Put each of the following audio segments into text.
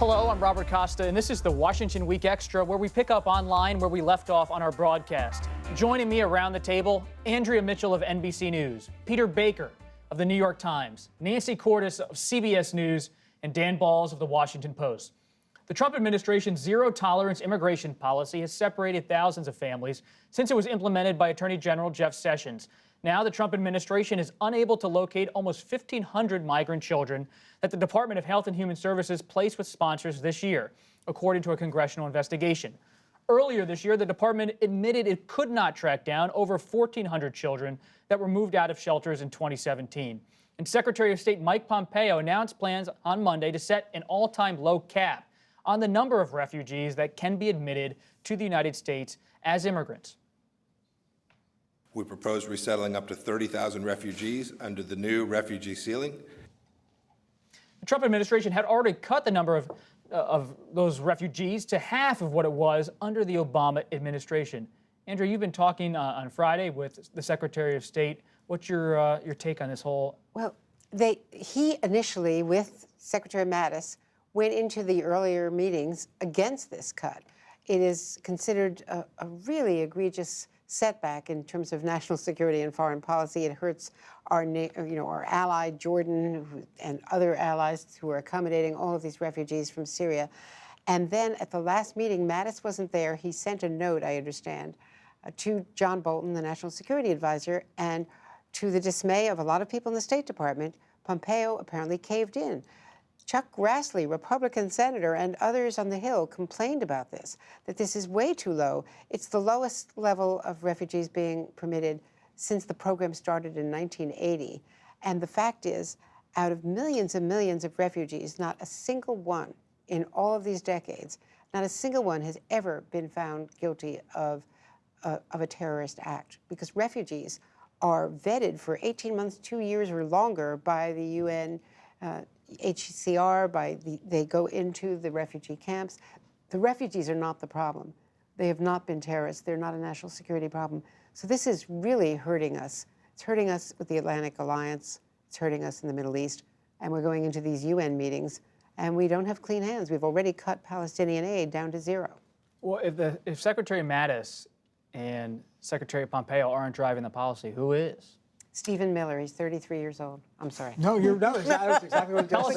Hello, I'm Robert Costa, and this is the Washington Week Extra, where we pick up online where we left off on our broadcast. Joining me around the table, Andrea Mitchell of NBC News, Peter Baker of the New York Times, Nancy Cordes of CBS News, and Dan Balls of the Washington Post. The Trump administration's zero-tolerance immigration policy has separated thousands of families since it was implemented by Attorney General Jeff Sessions. Now, the Trump administration is unable to locate almost 1,500 migrant children that the Department of Health and Human Services placed with sponsors this year, according to a congressional investigation. Earlier this year, the department admitted it could not track down over 1,400 children that were moved out of shelters in 2017. And Secretary of State Mike Pompeo announced plans on Monday to set an all-time low cap on the number of refugees that can be admitted to the United States as immigrants. We propose resettling up to 30,000 refugees under the new refugee ceiling. The Trump administration had already cut the number of those refugees to half of what it was under the Obama administration. Andrew, you've been talking on Friday with the Secretary of State. What's your take on this whole? Well, he initially, with Secretary Mattis, went into the earlier meetings against this cut. It is considered a really egregious setback in terms of national security and foreign policy. It hurts our ally Jordan and other allies who are accommodating all of these refugees from Syria. And then at the last meeting, Mattis wasn't there. He sent a note, I understand, to John Bolton, the national security advisor, and to the dismay of a lot of people in the State Department, Pompeo apparently caved in. Chuck Grassley, Republican senator, and others on the Hill complained about this, that this is way too low. It's the lowest level of refugees being permitted since the program started in 1980. And the fact is, out of millions and millions of refugees, not a single one in all of these decades, not a single one has ever been found guilty of a terrorist act, because refugees are vetted for 18 months, 2 years or longer by the UN HCR, they go into the refugee camps. The refugees are not the problem. They have not been terrorists. They're not a national security problem. So this is really hurting us. It's hurting us with the Atlantic Alliance. It's hurting us in the Middle East. And we're going into these UN meetings, and we don't have clean hands. We've already cut Palestinian aid down to zero. Well, if Secretary Mattis and Secretary Pompeo aren't driving the policy, who is? Stephen Miller, he's 33 years old. I'm sorry. No, that's exactly what I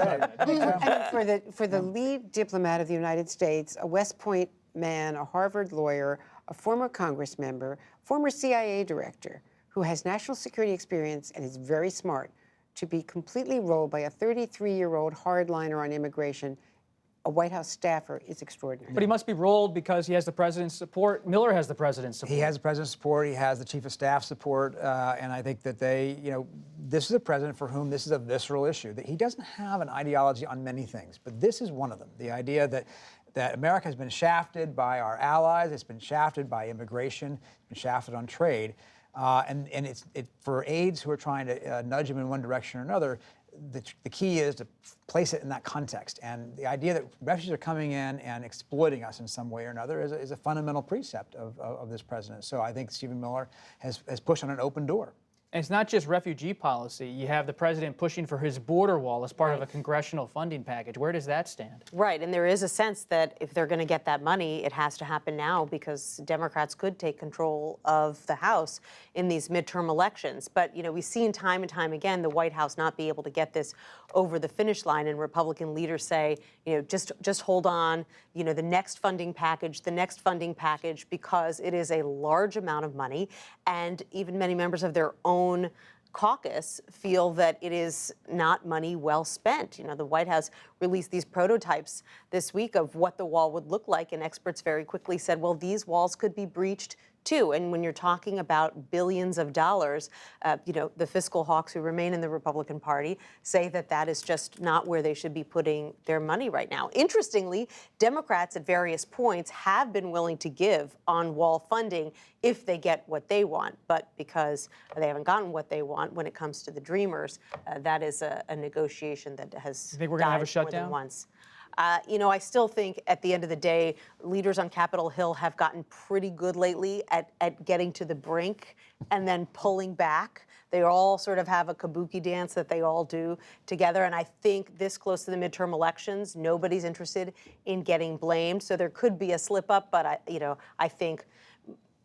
said. For the lead diplomat of the United States, a West Point man, a Harvard lawyer, a former Congress member, former CIA director, who has national security experience and is very smart, to be completely rolled by a 33-year-old hardliner on immigration, a White House staffer, is extraordinary. But he must be rolled because he has the president's support. Miller has the president's support. He has the president's support. He has the chief of staff support. And I think that this is a president for whom this is a visceral issue. That he doesn't have an ideology on many things, but this is one of them. The idea that America has been shafted by our allies. It's been shafted by immigration. It's been shafted on trade. And it's for aides who are trying to nudge him in one direction or another, the key is to place it in that context. And the idea that refugees are coming in and exploiting us in some way or another is a fundamental precept of this president. So I think Stephen Miller has pushed on an open door. And it's not just refugee policy. You have the president pushing for his border wall as part of a congressional funding package. Where does that stand? Right, and there is a sense that if they're going to get that money, it has to happen now, because Democrats could take control of the House in these midterm elections. But, we've seen time and time again the White House not be able to get this over the finish line, and Republican leaders say, just hold on, the next funding package, because it is a large amount of money, and even many members of their own caucus feel that it is not money well spent. The White House released these prototypes this week of what the wall would look like, and experts very quickly said, well, these walls could be breached too. And when you're talking about billions of dollars, the fiscal hawks who remain in the Republican Party say that that is just not where they should be putting their money right now. Interestingly, Democrats at various points have been willing to give on-wall funding if they get what they want. But because they haven't gotten what they want when it comes to the Dreamers, that is a negotiation that has You think we're going to have a shutdown? more than once. I still think at the end of the day, leaders on Capitol Hill have gotten pretty good lately at getting to the brink and then pulling back. They all sort of have a kabuki dance that they all do together. And I think this close to the midterm elections, nobody's interested in getting blamed. So there could be a slip up, but I think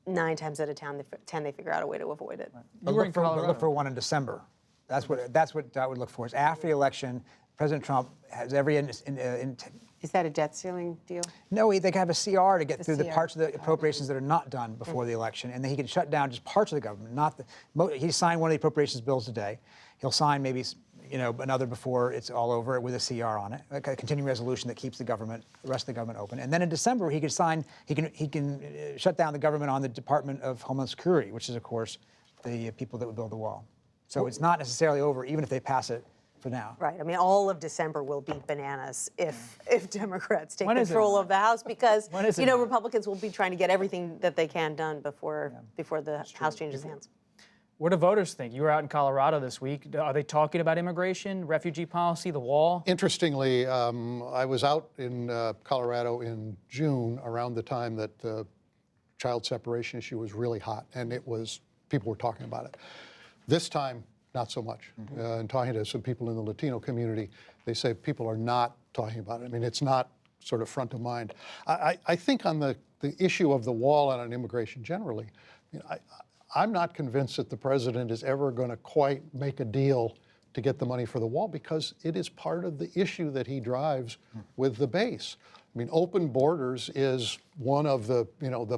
9 times out of 10 they figure out a way to avoid it. You were in But Colorado. look for one in December. That's what I would look for. Is after the election, President Trump has every Is that a debt ceiling deal? no, they can have a CR to get through the CR. parts of the appropriations that are not done before the election, and then he can shut down just parts of the government. Not he signed one of the appropriations bills today. He'll sign maybe another before it's all over with a CR on it, like a continuing resolution that keeps the rest of the government open. And then in December he can shut down the government on the Department of Homeland Security, which is of course the people that would build the wall. So it's not necessarily over, even if they pass it for now. Right. I mean, all of December will be bananas if Democrats take When is it? control of the House, because When is it? Republicans will be trying to get everything that they can done before the House changes hands. What do voters think? You were out in Colorado this week. Are they talking about immigration, refugee policy, the wall? Interestingly, I was out in Colorado in June around the time that the child separation issue was really hot, and people were talking about it. This time, not so much. And talking to some people in the Latino community, they say people are not talking about it. I mean, it's not sort of front of mind. I think on the issue of the wall and on immigration generally, I'm not convinced that the president is ever going to quite make a deal to get the money for the wall, because it is part of the issue that he drives with the base. I mean, open borders is one of the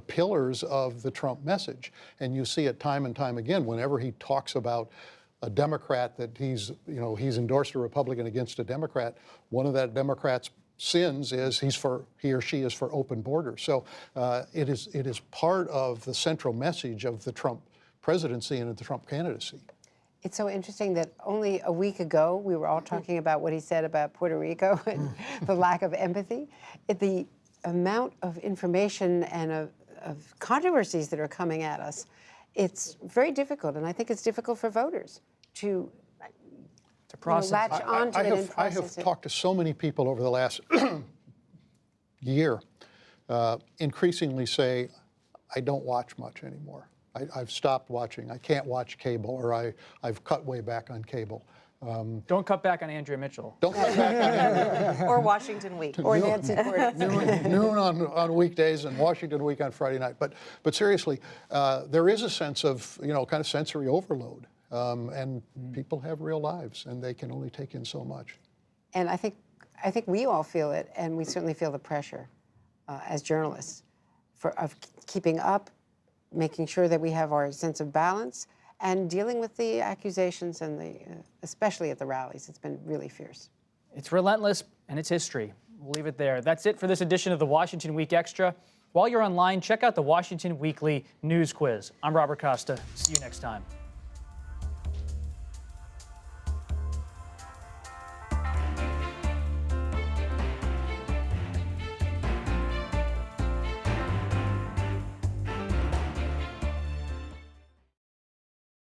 pillars of the Trump message, and you see it time and time again whenever he talks about a Democrat that he's endorsed a Republican against a Democrat. One of that Democrat's sins is he or she is for open borders. So it is part of the central message of the Trump presidency and of the Trump candidacy. It's so interesting that only a week ago we were all talking about what he said about Puerto Rico and the lack of empathy. The amount of information and of controversies that are coming at us, it's very difficult, and I think it's difficult for voters to process. latch on to it and I have process it. talked to so many people over the last year, increasingly say, I don't watch much anymore. I've stopped watching. I can't watch cable, or I've cut way back on cable. Don't cut back on Andrea Mitchell. Don't cut back on Or Washington Week. Or Nancy Cordes. noon on weekdays and Washington Week on Friday night. But seriously, there is a sense of kind of sensory overload, and people have real lives, and they can only take in so much. And I think we all feel it, and we certainly feel the pressure as journalists of keeping up, making sure that we have our sense of balance, and dealing with the accusations and especially at the rallies. It's been really fierce. It's relentless, and it's history. We'll leave it there. That's it for this edition of the Washington Week Extra. While you're online, check out the Washington Weekly News Quiz. I'm Robert Costa. See you next time.